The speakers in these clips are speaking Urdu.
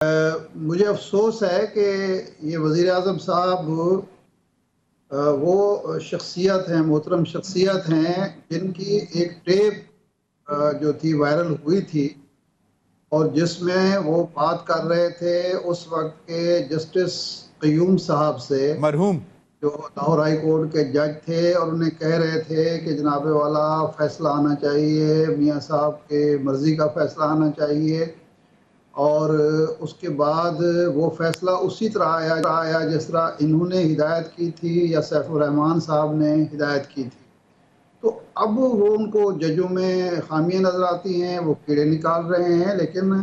مجھے افسوس ہے کہ یہ وزیر اعظم صاحب وہ شخصیت ہیں، محترم شخصیت ہیں جن کی ایک ٹیپ جو تھی وائرل ہوئی تھی اور جس میں وہ بات کر رہے تھے اس وقت کے جسٹس قیوم صاحب سے، مرحوم جو لاہور ہائی کورٹ کے جج تھے، اور انہیں کہہ رہے تھے کہ جناب والا فیصلہ آنا چاہیے، میاں صاحب کے مرضی کا فیصلہ آنا چاہیے، اور اس کے بعد وہ فیصلہ اسی طرح آیا جس طرح انہوں نے ہدایت کی تھی یا سیف الرحمان صاحب نے ہدایت کی تھی۔ تو اب وہ ان کو ججوں میں خامیاں نظر آتی ہیں، وہ کیڑے نکال رہے ہیں، لیکن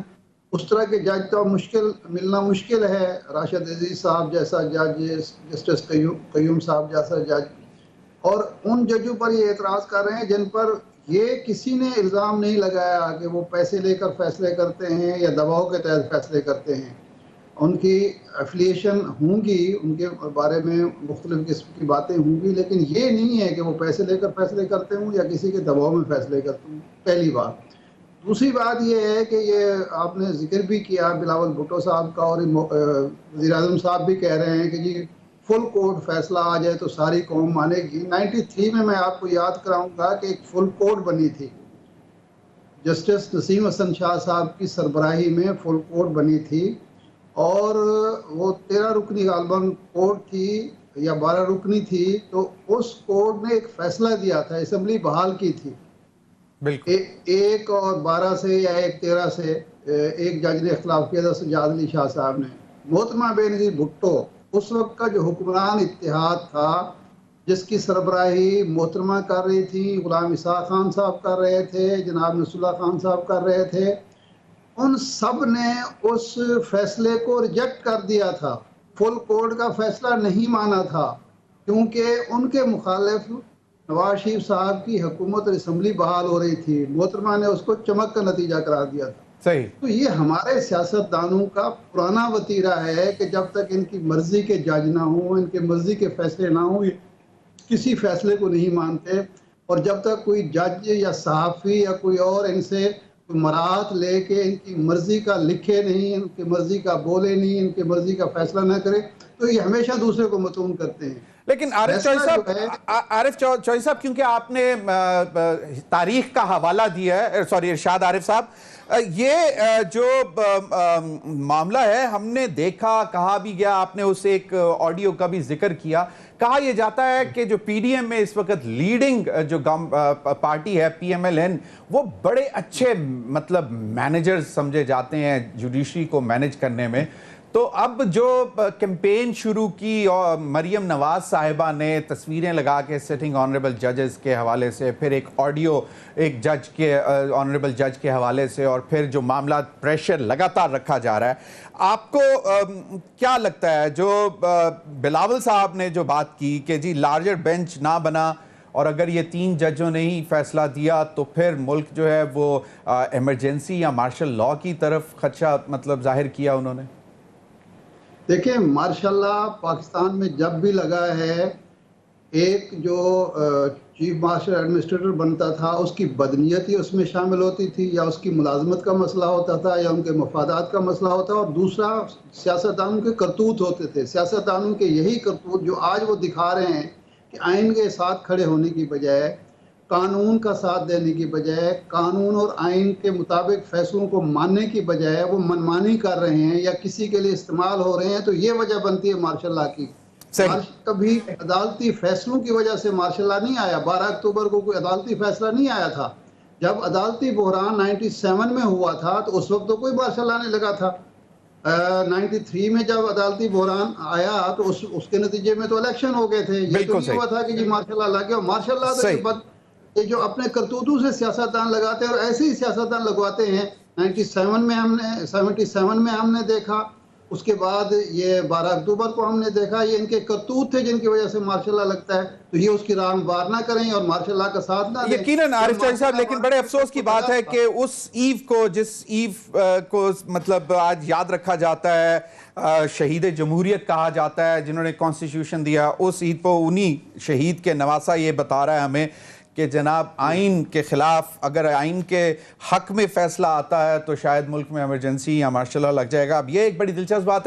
اس طرح کے جج تو ملنا مشکل ہے۔ راشد عزیز صاحب جیسا جج، جسٹس قیوم صاحب جیسا جج، اور ان ججوں پر یہ اعتراض کر رہے ہیں جن پر یہ کسی نے الزام نہیں لگایا کہ وہ پیسے لے کر فیصلے کرتے ہیں یا دباؤ کے تحت فیصلے کرتے ہیں۔ ان کی ایفیلیشن ہوں گی، ان کے بارے میں مختلف قسم کی باتیں ہوں گی، لیکن یہ نہیں ہے کہ وہ پیسے لے کر فیصلے کرتے ہوں یا کسی کے دباؤ میں فیصلے کرتے ہوں، پہلی بات۔ دوسری بات یہ ہے کہ یہ آپ نے ذکر بھی کیا بلاول بھٹو صاحب کا، اور وزیر اعظم صاحب بھی کہہ رہے ہیں کہ جی فل کوڈ فیصلہ آ جائے تو ساری قوم مانے گی۔ 93 میں آپ کو یاد کراؤں گا کہ ایک فل کوڈ بنی تھی، جسٹس نسیم حسن شاہ صاحب کی سربراہی میں فل کوڈ بنی تھی، اور وہ 13 رکنی غالباً کوڈ تھی یا 12 رکنی تھی۔ تو اس کوڈ نے ایک فیصلہ دیا تھا، اسمبلی بحال کی تھی، بالکل ایک اور 12 سے یا ایک 13 سے ایک جج نے اختلاف کیا تھا، سجاد علی شاہ صاحب نے۔ محترمہ بے نظیر بھٹو اس وقت کا جو حکمران اتحاد تھا، جس کی سربراہی محترمہ کر رہی تھی، غلام اسحاق خان صاحب کر رہے تھے، جناب نصر اللہ خان صاحب کر رہے تھے، ان سب نے اس فیصلے کو ریجیکٹ کر دیا تھا، فل کوڈ کا فیصلہ نہیں مانا تھا، کیونکہ ان کے مخالف نواز شریف صاحب کی حکومت اور اسمبلی بحال ہو رہی تھی۔ محترمہ نے اس کو چمک کا نتیجہ قرار دیا تھا۔ صحیح۔ تو یہ ہمارے سیاستدانوں کا پرانا وتیرہ ہے کہ جب تک ان کی مرضی کے جج نہ ہوں، ان کے مرضی کے فیصلے نہ ہوں، کسی فیصلے کو نہیں مانتے، اور جب تک کوئی جج یا صحافی یا کوئی اور ان سے مراعات لے کے ان کی مرضی کا لکھے نہیں، ان کی مرضی کا بولے نہیں، ان کی مرضی کا فیصلہ نہ کرے، تو یہ ہمیشہ دوسرے کو مطمئن کرتے ہیں۔ لیکن عارف چوہی صاحب کیونکہ آپ نے تاریخ کا حوالہ دیا ہے، سوری ارشاد عارف صاحب، یہ جو معاملہ ہے ہم نے دیکھا، کہا بھی گیا، آپ نے اس ایک آڈیو کا بھی ذکر کیا، کہا یہ جاتا ہے کہ جو پی ڈی ایم میں اس وقت لیڈنگ جو پارٹی ہے پی ایم ایل این، وہ بڑے اچھے مطلب مینیجرز سمجھے جاتے ہیں جوڈیشری کو مینیج کرنے میں۔ تو اب جو کیمپین شروع کی اور مریم نواز صاحبہ نے تصویریں لگا کے سٹنگ آنریبل ججز کے حوالے سے، پھر ایک آڈیو ایک جج کے آنریبل جج کے حوالے سے، اور پھر جو معاملات پریشر لگاتار رکھا جا رہا ہے، آپ کو کیا لگتا ہے جو بلاول صاحب نے جو بات کی کہ جی لارجر بینچ نہ بنا، اور اگر یہ 3 ججوں نے ہی فیصلہ دیا تو پھر ملک جو ہے وہ ایمرجنسی یا مارشل لاء کی طرف خدشہ مطلب ظاہر کیا انہوں نے؟ دیکھیں، ماشاء اللہ پاکستان میں جب بھی لگا ہے، ایک جو چیف مارشل ایڈمنسٹریٹر بنتا تھا اس کی بدنیتی اس میں شامل ہوتی تھی، یا اس کی ملازمت کا مسئلہ ہوتا تھا، یا ان کے مفادات کا مسئلہ ہوتا، اور دوسرا سیاستدانوں کے کرتوت ہوتے تھے۔ سیاستدانوں کے یہی کرتوت جو آج وہ دکھا رہے ہیں کہ آئین کے ساتھ کھڑے ہونے کی بجائے، قانون کا ساتھ دینے کی بجائے، قانون اور آئین کے مطابق فیصلوں کو ماننے کی بجائے وہ منمانی کر رہے ہیں یا کسی کے لیے استعمال ہو رہے ہیں، تو یہ وجہ بنتی ہے مارشل لاء کی۔ کبھی عدالتی فیصلوں کی وجہ سے مارشل لاء نہیں آیا۔ 12 اکتوبر کو کوئی عدالتی فیصلہ نہیں آیا تھا۔ جب عدالتی بحران 97 میں ہوا تھا تو اس وقت تو کوئی مارشل لاء نہیں لگا تھا۔ 93 میں جب عدالتی بحران آیا تو اس کے نتیجے میں تو الیکشن ہو گئے تھے۔ یہ تو نہیں ہوا تھا کہ جی مارشل لاء لگ گیا۔ مارشل لاء تو یہ جو اپنے کرتوتوں سے سیاستدان لگاتے ہیں، اور ایسے ہی سیاستدان لگواتے ہیں۔ 77 میں ہم نے دیکھا، اس کے بعد یہ 12 اکتوبر کو ہم نے دیکھا، یہ ان کے کرتوت تھے جن کی وجہ سے مارشل لاء لگتا ہے۔ تو یہ اس کی راہ ہموار نہ کریں اور مارشل لاء کا ساتھ نہ دیں۔ یقیناً عارف چوہی صاحب، لیکن بڑے افسوس کی بات ہے کہ اس ایو کو، جس ایو کو مطلب آج یاد رکھا جاتا ہے، شہید جمہوریت کہا جاتا ہے، جنہوں نے کانسٹیٹیوشن دیا، اس عید کو انہی شہید کے نواسہ یہ بتا رہا ہے ہمیں کہ جناب آئین کے خلاف اگر آئین کے حق میں فیصلہ آتا ہے تو شاید ملک میں ایمرجنسی یا مارشل لا لگ جائے گا. اب یہ ایک بڑی دلچسپ بات ہے.